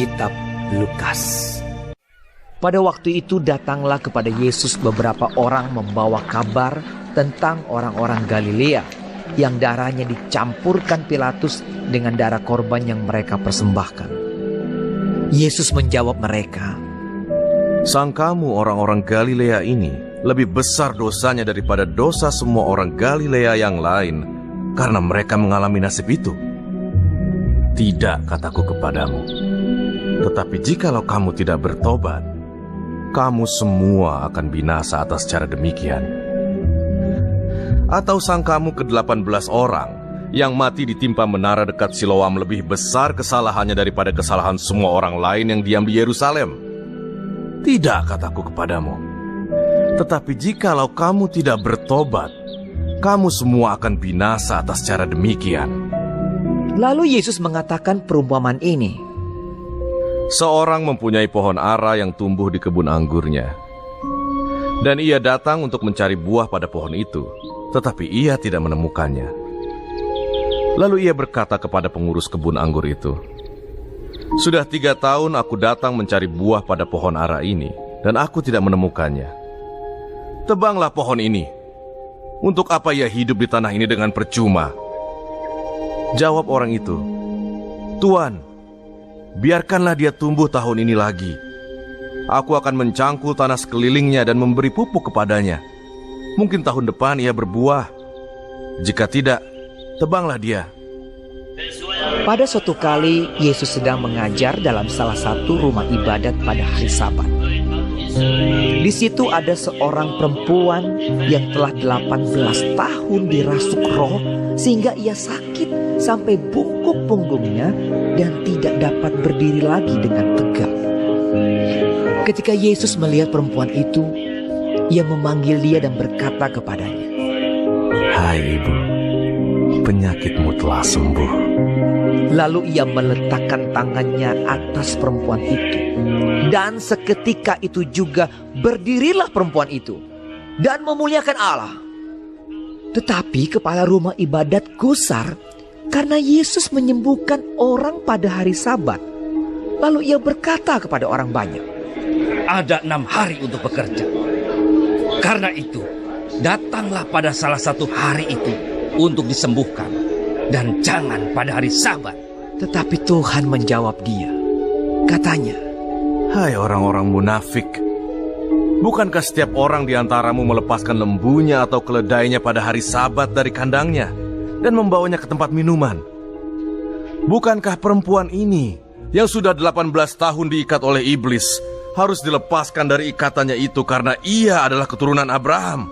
Kitab Lukas. Pada waktu itu datanglah kepada Yesus beberapa orang membawa kabar tentang orang-orang Galilea yang darahnya dicampurkan Pilatus dengan darah korban yang mereka persembahkan. Yesus menjawab mereka, "Sangkamu orang-orang Galilea ini lebih besar dosanya daripada dosa semua orang Galilea yang lain karena mereka mengalami nasib itu? Tidak, kataku kepadamu. Tetapi jikalau kamu tidak bertobat, kamu semua akan binasa atas cara demikian. Atau sangkamu ke-18 orang yang mati ditimpa menara dekat Siloam lebih besar kesalahannya daripada kesalahan semua orang lain yang diam di Yerusalem? Tidak, kataku kepadamu. Tetapi jikalau kamu tidak bertobat, kamu semua akan binasa atas cara demikian." Lalu Yesus mengatakan perumpamaan ini. Seorang mempunyai pohon ara yang tumbuh di kebun anggurnya. Dan ia datang untuk mencari buah pada pohon itu, tetapi ia tidak menemukannya. Lalu ia berkata kepada pengurus kebun anggur itu, "Sudah 3 tahun aku datang mencari buah pada pohon ara ini, dan aku tidak menemukannya. Tebanglah pohon ini. Untuk apa ia hidup di tanah ini dengan percuma?" Jawab orang itu, "Tuan, biarkanlah dia tumbuh tahun ini lagi. Aku akan mencangkul tanah sekelilingnya dan memberi pupuk kepadanya. Mungkin tahun depan ia berbuah. Jika tidak, tebanglah dia." Pada suatu kali, Yesus sedang mengajar dalam salah satu rumah ibadat pada hari Sabat. Di situ ada seorang perempuan yang telah 18 tahun dirasuk roh sehingga ia sakit sampai bungkuk punggungnya dan tidak dapat berdiri lagi dengan tegak. Ketika Yesus melihat perempuan itu, ia memanggil dia dan berkata kepadanya, "Hai ibu, penyakitmu telah sembuh." Lalu ia meletakkan tangannya atas perempuan itu. Dan seketika itu juga berdirilah perempuan itu dan memuliakan Allah. Tetapi kepala rumah ibadat gusar karena Yesus menyembuhkan orang pada hari Sabat. Lalu ia berkata kepada orang banyak, "Ada 6 hari untuk bekerja. Karena itu, datanglah pada salah satu hari itu untuk disembuhkan, dan jangan pada hari Sabat." Tetapi Tuhan menjawab dia. Katanya, "Hai orang-orang munafik, bukankah setiap orang di antaramu melepaskan lembunya atau keledainya pada hari Sabat dari kandangnya dan membawanya ke tempat minuman? Bukankah perempuan ini yang sudah 18 tahun diikat oleh iblis harus dilepaskan dari ikatannya itu karena ia adalah keturunan Abraham?"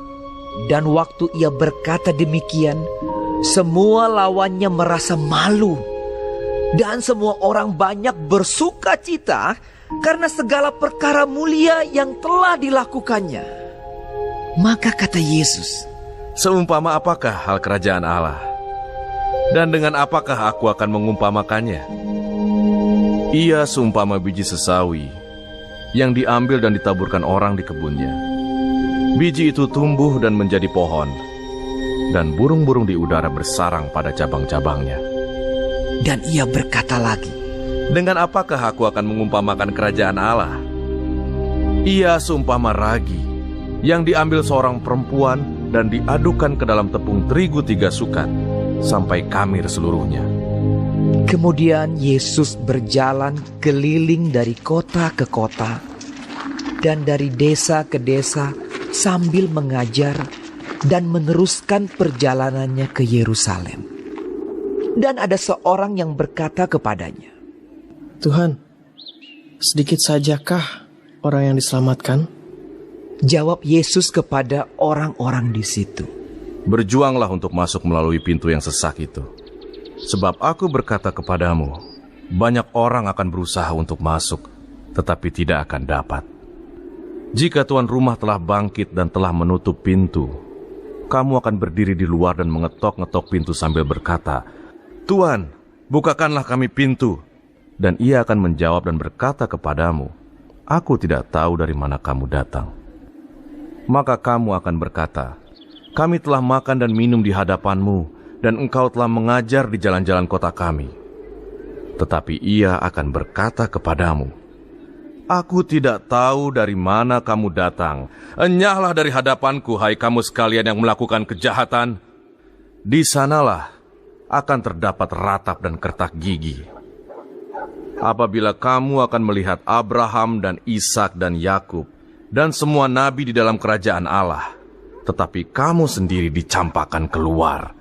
Dan waktu ia berkata demikian, semua lawannya merasa malu. Dan semua orang banyak bersuka cita karena segala perkara mulia yang telah dilakukannya. Maka kata Yesus, "Seumpama apakah hal kerajaan Allah? Dan dengan apakah aku akan mengumpamakannya? Ia seumpama biji sesawi yang diambil dan ditaburkan orang di kebunnya. Biji itu tumbuh dan menjadi pohon, dan burung-burung di udara bersarang pada cabang-cabangnya." Dan ia berkata lagi, "Dengan apakah aku akan mengumpamakan kerajaan Allah? Ia seumpama ragi yang diambil seorang perempuan dan diadukan ke dalam tepung terigu 3 sukat sampai kamir seluruhnya." Kemudian Yesus berjalan keliling dari kota ke kota dan dari desa ke desa sambil mengajar dan meneruskan perjalanannya ke Yerusalem. Dan ada seorang yang berkata kepadanya, "Tuhan, sedikit sajakah orang yang diselamatkan?" Jawab Yesus kepada orang-orang di situ, "Berjuanglah untuk masuk melalui pintu yang sesak itu. Sebab aku berkata kepadamu, banyak orang akan berusaha untuk masuk, tetapi tidak akan dapat. Jika tuan rumah telah bangkit dan telah menutup pintu, kamu akan berdiri di luar dan mengetok-ngetok pintu sambil berkata, 'Tuan, bukakanlah kami pintu.' Dan ia akan menjawab dan berkata kepadamu, 'Aku tidak tahu dari mana kamu datang.' Maka kamu akan berkata, 'Kami telah makan dan minum di hadapanmu, dan engkau telah mengajar di jalan-jalan kota kami.' Tetapi ia akan berkata kepadamu, Aku tidak tahu dari mana kamu datang. Enyahlah dari hadapanku, hai kamu sekalian yang melakukan kejahatan. Di sanalah akan terdapat ratap dan kertak gigi. Apabila kamu akan melihat Abraham dan Ishak dan Yakub dan semua nabi di dalam kerajaan Allah, tetapi kamu sendiri dicampakkan keluar.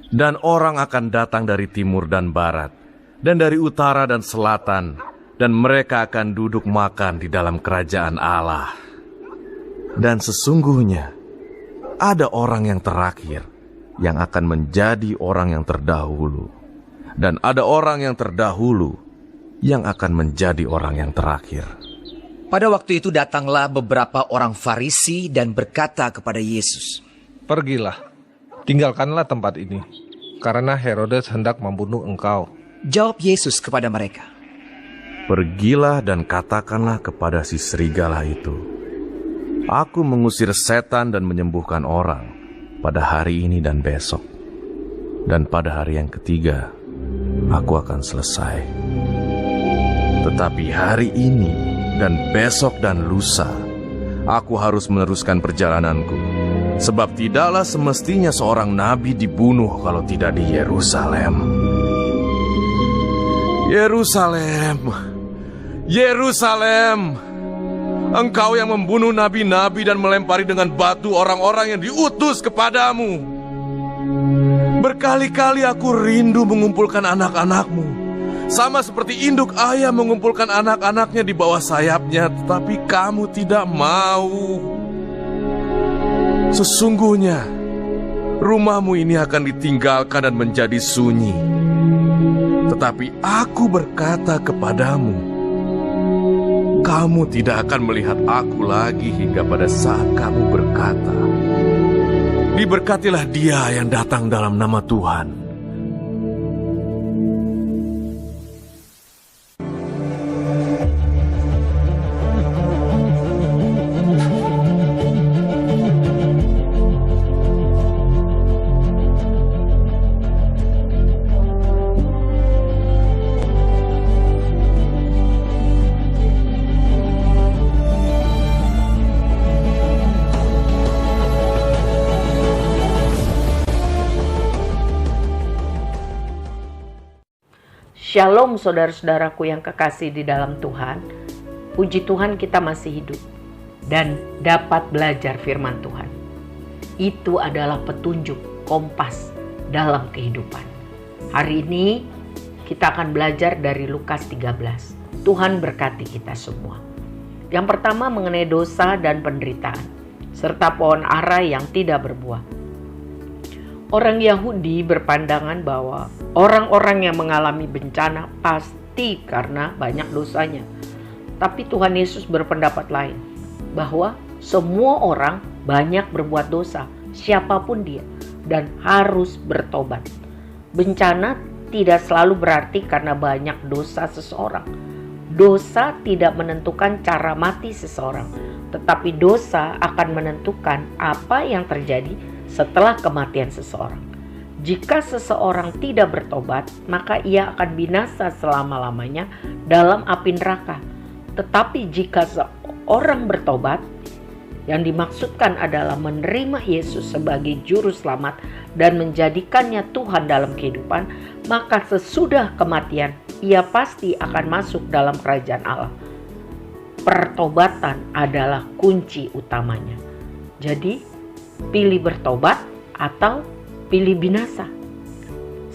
Dan orang akan datang dari timur dan barat, dan dari utara dan selatan, dan mereka akan duduk makan di dalam kerajaan Allah. Dan sesungguhnya ada orang yang terakhir yang akan menjadi orang yang terdahulu, dan ada orang yang terdahulu yang akan menjadi orang yang terakhir. Pada waktu itu datanglah beberapa orang Farisi dan berkata kepada Yesus, Pergilah, tinggalkanlah tempat ini, karena Herodes hendak membunuh engkau. Jawab Yesus kepada mereka, Pergilah dan katakanlah kepada si serigala itu, Aku mengusir setan dan menyembuhkan orang pada hari ini dan besok. Dan pada hari yang ketiga, aku akan selesai. Tetapi hari ini dan besok dan lusa, aku harus meneruskan perjalananku. Sebab tidaklah semestinya seorang nabi dibunuh kalau tidak di Yerusalem. Yerusalem, Yerusalem, engkau yang membunuh nabi-nabi dan melempari dengan batu orang-orang yang diutus kepadamu. Berkali-kali aku rindu mengumpulkan anak-anakmu, sama seperti induk ayam mengumpulkan anak-anaknya di bawah sayapnya, tetapi kamu tidak mau. Sesungguhnya, rumahmu ini akan ditinggalkan dan menjadi sunyi. Tetapi aku berkata kepadamu, kamu tidak akan melihat aku lagi hingga pada saat kamu berkata, Diberkatilah dia yang datang dalam nama Tuhan. Shalom saudara-saudaraku yang kekasih di dalam Tuhan. Puji Tuhan kita masih hidup dan dapat belajar firman Tuhan. Itu adalah petunjuk kompas dalam kehidupan. Hari ini kita akan belajar dari Lukas 13. Tuhan berkati kita semua. Yang pertama mengenai dosa dan penderitaan, serta pohon ara yang tidak berbuah. Orang Yahudi berpandangan bahwa orang-orang yang mengalami bencana pasti karena banyak dosanya. Tapi Tuhan Yesus berpendapat lain, bahwa semua orang banyak berbuat dosa, siapapun dia, dan harus bertobat. Bencana tidak selalu berarti karena banyak dosa seseorang. Dosa tidak menentukan cara mati seseorang, tetapi dosa akan menentukan apa yang terjadi setelah kematian seseorang. Jika seseorang tidak bertobat, maka ia akan binasa selama-lamanya dalam api neraka. Tetapi jika seorang bertobat, yang dimaksudkan adalah menerima Yesus sebagai juru selamat dan menjadikannya Tuhan dalam kehidupan, maka sesudah kematian ia pasti akan masuk dalam kerajaan Allah. Pertobatan adalah kunci utamanya. Jadi, pilih bertobat atau pilih binasa.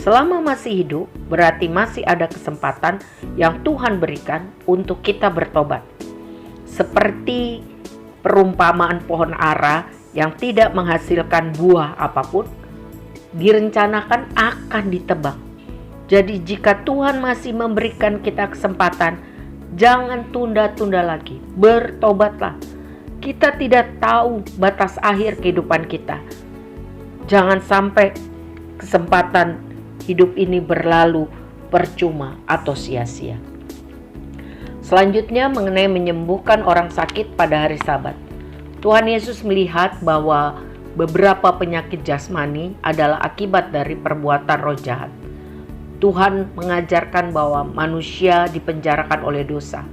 Selama masih hidup, berarti masih ada kesempatan yang Tuhan berikan untuk kita bertobat. Seperti perumpamaan pohon ara yang tidak menghasilkan buah apapun, direncanakan akan ditebang. Jadi jika Tuhan masih memberikan kita kesempatan, jangan tunda-tunda lagi, bertobatlah. Kita tidak tahu batas akhir kehidupan kita. Jangan sampai kesempatan hidup ini berlalu percuma atau sia-sia. Selanjutnya mengenai menyembuhkan orang sakit pada hari Sabat. Tuhan Yesus melihat bahwa beberapa penyakit jasmani adalah akibat dari perbuatan roh jahat. Tuhan mengajarkan bahwa manusia dipenjarakan oleh dosa,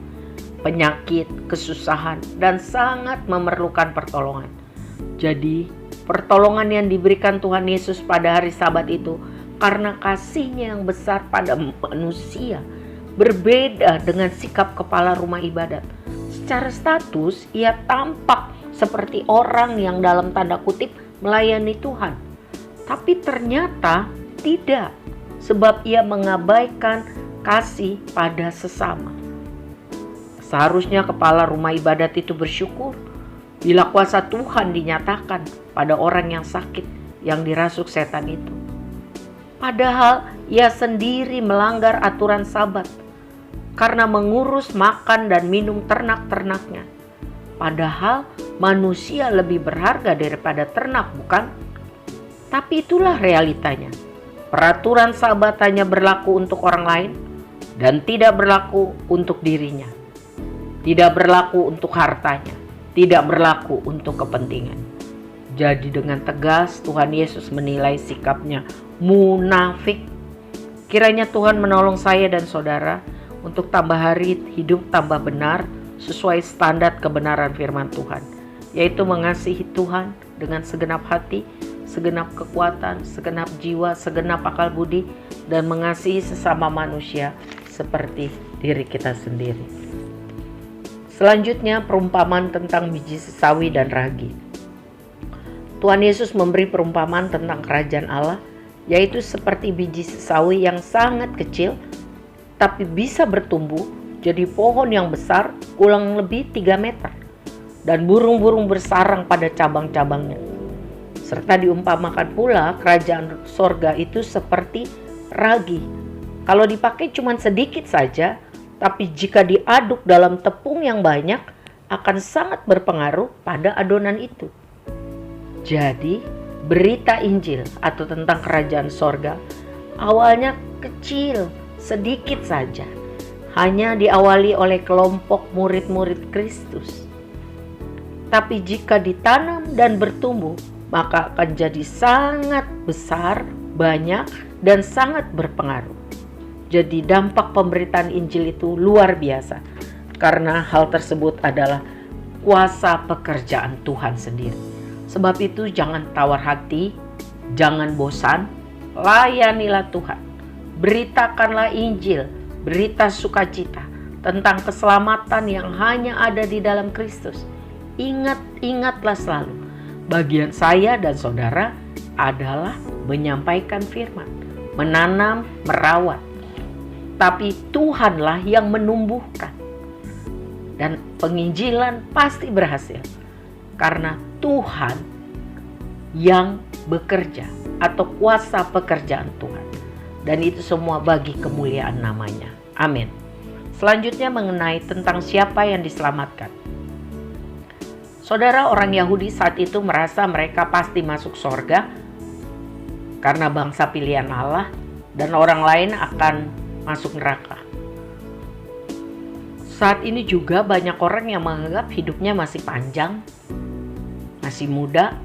penyakit, kesusahan, dan sangat memerlukan pertolongan. Jadi, pertolongan yang diberikan Tuhan Yesus pada hari Sabat itu karena kasih-Nya yang besar pada manusia, berbeda dengan sikap kepala rumah ibadat. Secara status, ia tampak seperti orang yang dalam tanda kutip melayani Tuhan. Tapi ternyata tidak, sebab ia mengabaikan kasih pada sesama. Seharusnya kepala rumah ibadat itu bersyukur bila kuasa Tuhan dinyatakan pada orang yang sakit, yang dirasuk setan itu. Padahal ia sendiri melanggar aturan Sabat karena mengurus makan dan minum ternak-ternaknya. Padahal manusia lebih berharga daripada ternak, bukan? Tapi itulah realitanya. Peraturan Sabat hanya berlaku untuk orang lain dan tidak berlaku untuk dirinya. Tidak berlaku untuk hartanya, tidak berlaku untuk kepentingan. Jadi dengan tegas Tuhan Yesus menilai sikapnya munafik. Kiranya Tuhan menolong saya dan saudara untuk tambah hari hidup tambah benar sesuai standar kebenaran firman Tuhan, yaitu mengasihi Tuhan dengan segenap hati, segenap kekuatan, segenap jiwa, segenap akal budi, dan mengasihi sesama manusia seperti diri kita sendiri. Selanjutnya, perumpamaan tentang biji sesawi dan ragi. Tuhan Yesus memberi perumpamaan tentang kerajaan Allah, yaitu seperti biji sesawi yang sangat kecil, tapi bisa bertumbuh jadi pohon yang besar, kurang lebih 3 meter. Dan burung-burung bersarang pada cabang-cabangnya. Serta diumpamakan pula kerajaan sorga itu seperti ragi. Kalau dipakai cuma sedikit saja, tapi jika diaduk dalam tepung yang banyak, akan sangat berpengaruh pada adonan itu. Jadi, berita Injil atau tentang kerajaan sorga awalnya kecil, sedikit saja. Hanya diawali oleh kelompok murid-murid Kristus. Tapi jika ditanam dan bertumbuh, maka akan jadi sangat besar, banyak, dan sangat berpengaruh. Jadi dampak pemberitaan Injil itu luar biasa, karena hal tersebut adalah kuasa pekerjaan Tuhan sendiri. Sebab itu jangan tawar hati, jangan bosan, layanilah Tuhan. Beritakanlah Injil, berita sukacita tentang keselamatan yang hanya ada di dalam Kristus. Ingatlah selalu, bagian saya dan saudara adalah menyampaikan firman, menanam, merawat. Tapi Tuhanlah yang menumbuhkan. Dan penginjilan pasti berhasil. Karena Tuhan yang bekerja atau kuasa pekerjaan Tuhan. Dan itu semua bagi kemuliaan namanya. Amin. Selanjutnya mengenai tentang siapa yang diselamatkan. Saudara, orang Yahudi saat itu merasa mereka pasti masuk sorga karena bangsa pilihan Allah, dan orang lain akan masuk neraka. Saat ini juga banyak orang yang menganggap hidupnya masih panjang, masih muda,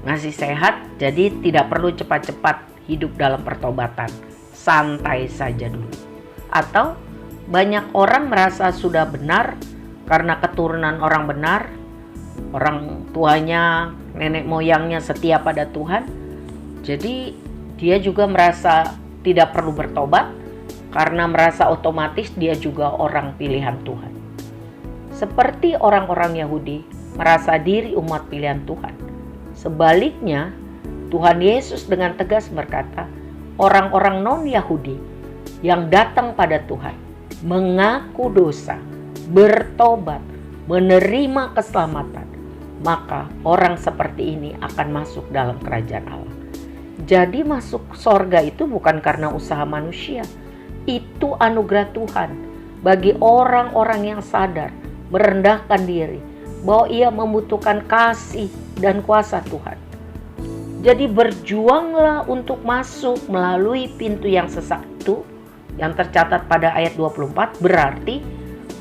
masih sehat, jadi tidak perlu cepat-cepat hidup dalam pertobatan. Santai saja dulu. Atau banyak orang merasa sudah benar karena keturunan orang benar, orang tuanya, nenek moyangnya setia pada Tuhan. Jadi dia juga merasa tidak perlu bertobat karena merasa otomatis dia juga orang pilihan Tuhan. Seperti orang-orang Yahudi merasa diri umat pilihan Tuhan. Sebaliknya, Tuhan Yesus dengan tegas berkata, orang-orang non-Yahudi yang datang pada Tuhan, mengaku dosa, bertobat, menerima keselamatan, maka orang seperti ini akan masuk dalam kerajaan Allah. Jadi masuk sorga itu bukan karena usaha manusia. Itu anugerah Tuhan bagi orang-orang yang sadar, merendahkan diri, bahwa ia membutuhkan kasih dan kuasa Tuhan. Jadi berjuanglah untuk masuk melalui pintu yang sesak itu, yang tercatat pada ayat 24, berarti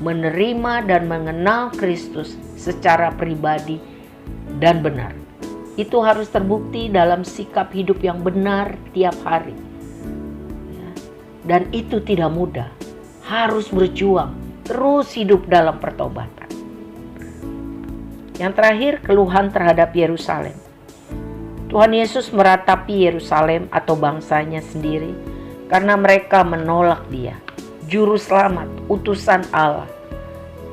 menerima dan mengenal Kristus secara pribadi dan benar. Itu harus terbukti dalam sikap hidup yang benar tiap hari. Dan itu tidak mudah. Harus berjuang, terus hidup dalam pertobatan. Yang terakhir, keluhan terhadap Yerusalem. Tuhan Yesus meratapi Yerusalem atau bangsanya sendiri karena mereka menolak Dia, juru selamat, utusan Allah.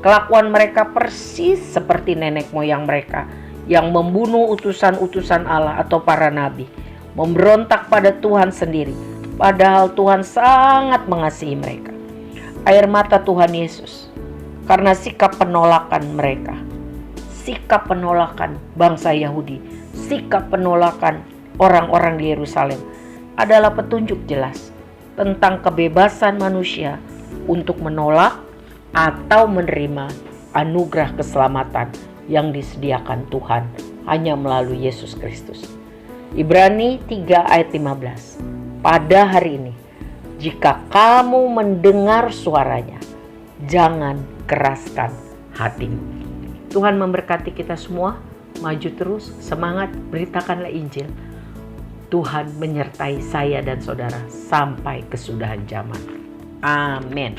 Kelakuan mereka persis seperti nenek moyang mereka yang membunuh utusan-utusan Allah atau para nabi, memberontak pada Tuhan sendiri, padahal Tuhan sangat mengasihi mereka. Air mata Tuhan Yesus karena sikap penolakan mereka, sikap penolakan bangsa Yahudi, sikap penolakan orang-orang di Yerusalem adalah petunjuk jelas tentang kebebasan manusia untuk menolak atau menerima anugerah keselamatan yang disediakan Tuhan hanya melalui Yesus Kristus. Ibrani 3 ayat 15. Pada hari ini, jika kamu mendengar suaranya, jangan keraskan hatimu. Tuhan memberkati kita semua. Maju terus, semangat, beritakanlah Injil. Tuhan menyertai saya dan saudara sampai kesudahan zaman. Amin.